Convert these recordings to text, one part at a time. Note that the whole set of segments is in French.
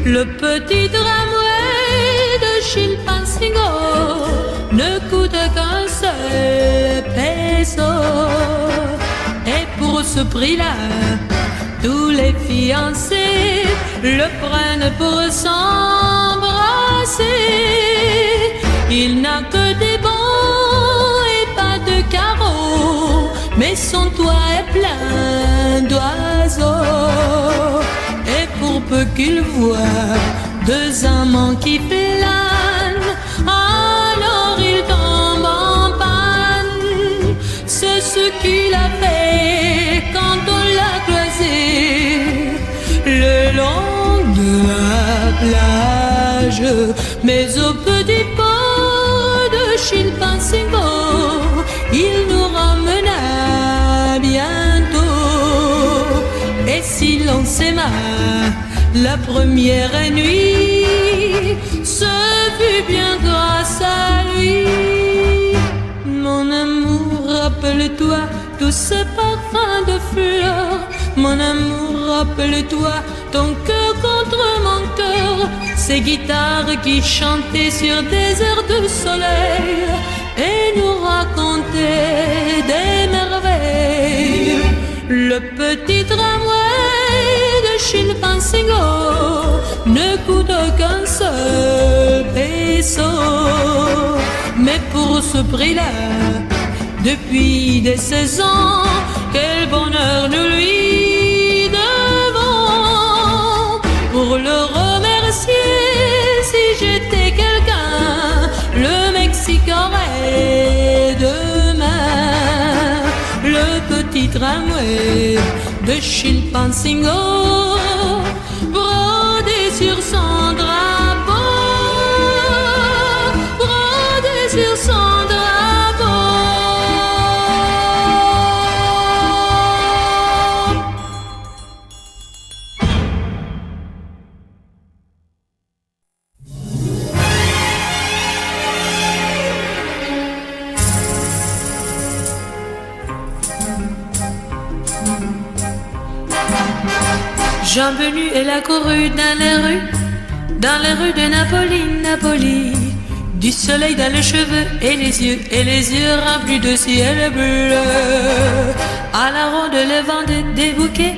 Le petit tramway de Chilpancingo ne coûte qu'un seul peso. Et pour ce prix-là, tous les fiancés le prennent pour s'embrasser. Il n'a que des bancs et pas de carreaux, mais son toit est plein d'oiseaux. Et pour peu qu'il voit deux amants qui flânent, alors il tombe en panne. C'est ce qu'il a fait quand on l'a croisé le long de la plage. Mais au petit port de Chilpancingo, il nous ramena bientôt. Et si l'on s'aima la première nuit, ce fut bien grâce à lui. Mon amour, rappelle-toi tous ces parfums de fleurs. Mon amour, rappelle-toi ton cœur contre mon cœur. Ces guitares qui chantaient sur des airs de soleil et nous racontaient des merveilles. Le petit tramway de Chilpancingo ne coûte qu'un seul peso. Mais pour ce prix-là, depuis des saisons, quel bonheur nous lui devons. Pour le remercier, si j'étais quelqu'un, le Mexique aurait demain le petit tramway de Chilpancingo brodé sur son drapeau, brodé sur son drapeau. Jean venu et la courue dans les rues de Napoli. Du soleil dans les cheveux et les yeux remplis de ciel bleu. À la ronde, le vendait des bouquets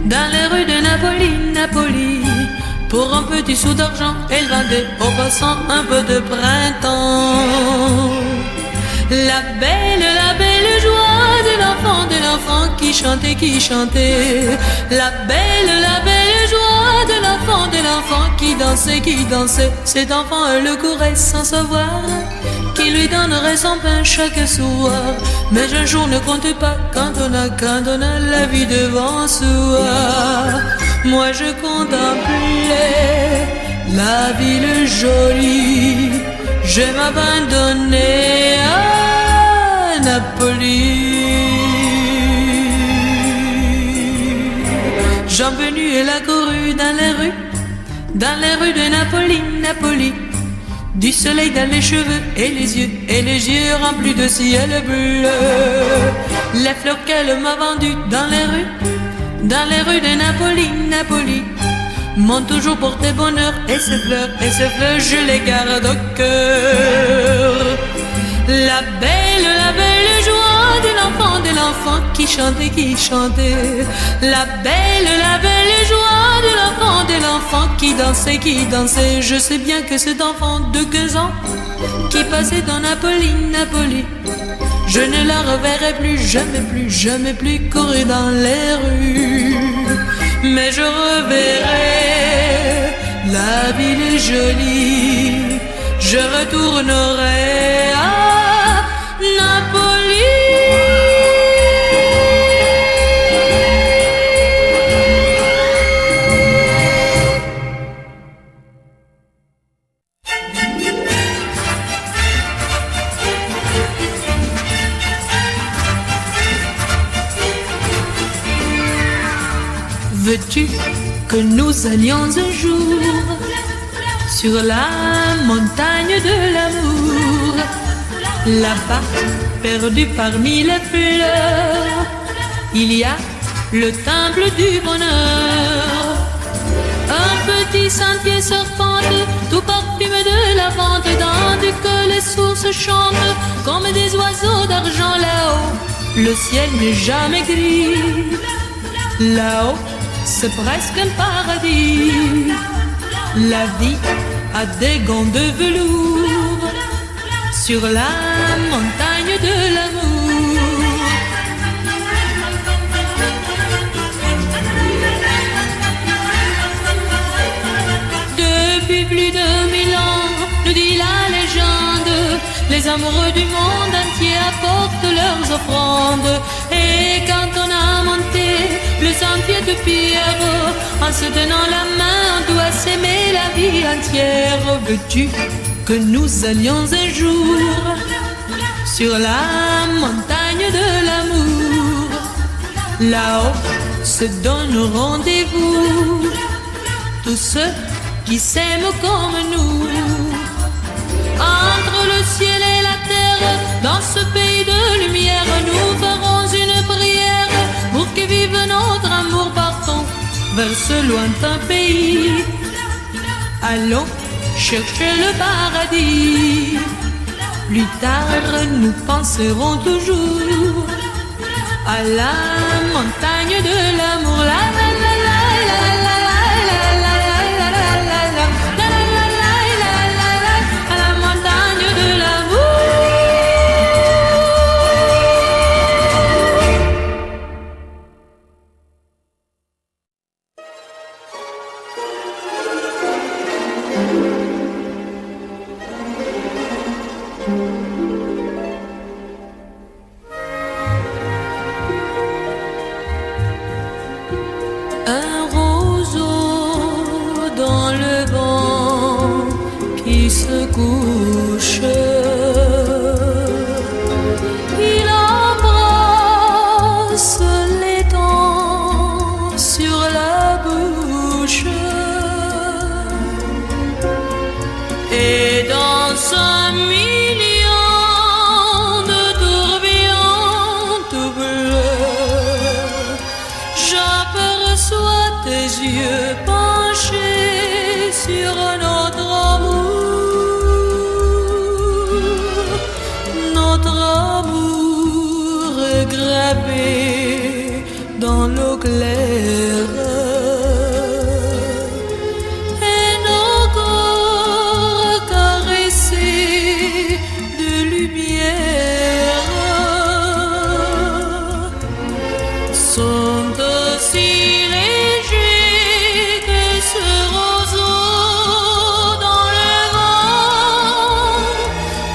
dans les rues de Napoli. Pour un petit sou d'argent, elle vendait aux passants un peu de printemps. La belle joie de l'enfant qui chantait. La belle joie de l'enfant qui dansait. Cet enfant, elle le courait sans savoir qu'il lui donnerait son pain chaque soir. Mais un jour ne compte pas quand on a la vie devant soi. Moi je contemplais la ville jolie, je m'abandonnais à Napoli. Jean venu et la courue dans les rues de Napoli. Du soleil dans les cheveux et les yeux remplis de ciel bleu. Les fleurs qu'elle m'a vendues dans les rues de Napoli m'ont toujours porté bonheur. Et ces fleurs, je les garde au cœur. La belle joie de l'enfant qui chantait. La belle joie de l'enfant qui dansait. Je sais bien que cet enfant de 15 ans qui passait dans Napoli, je ne la reverrai jamais plus courir dans les rues. Mais je reverrai la ville jolie, je retournerai à Napoli. Veux-tu que nous allions un jour sur la montagne de l'amour, là-bas, perdu parmi les fleurs, il y a le temple du bonheur. Un petit sentier serpente, tout parfumé de lavande, tandis que les sources chantent comme des oiseaux d'argent là-haut. Le ciel n'est jamais gris, là-haut c'est presque un paradis. La vie a des gants de velours sur la montagne de l'amour. Depuis plus de 1000 ans, nous dit la légende, les amoureux du monde entier apportent leurs offrandes. Et quand on a monté le sentier de pierre, en se donnant la main, on doit s'aimer la vie entière. Veux-tu que nous allions un jour sur la montagne de l'amour? Là-haut se donnent rendez-vous tous ceux qui s'aiment comme nous. Entre le ciel et la terre, dans ce pays de lumière, nous ferons une prière pour que vive notre amour. Partons vers ce lointain pays, allons chercher le paradis. Plus tard, nous penserons toujours à la montagne de l'amour. La la la la la la la la la la la la la à la montagne de l'amour. Un roseau dans le vent qui se couche, il embrasse l'étang sur la bouche, et dans un million de tourbillons tout bleus, j'aperçois tes yeux penchés sur notre amour est gravé dans l'eau claire, et nos corps caressés de lumière sont aussi légers que ce roseau dans le vent,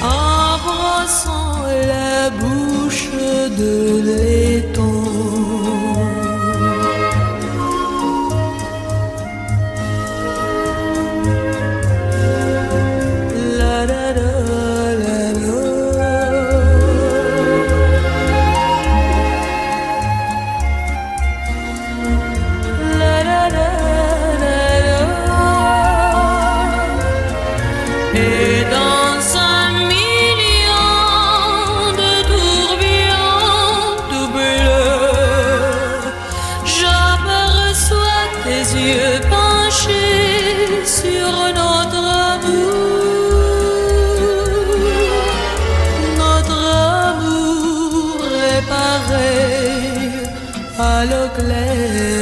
embrassant la bouche de l'étang. La la la la la. La la la la la. Et dans un million de tourbillons tout bleus, j'aperçois tes yeux penchés sur notre amour. Notre amour est pareil à l'eau claire.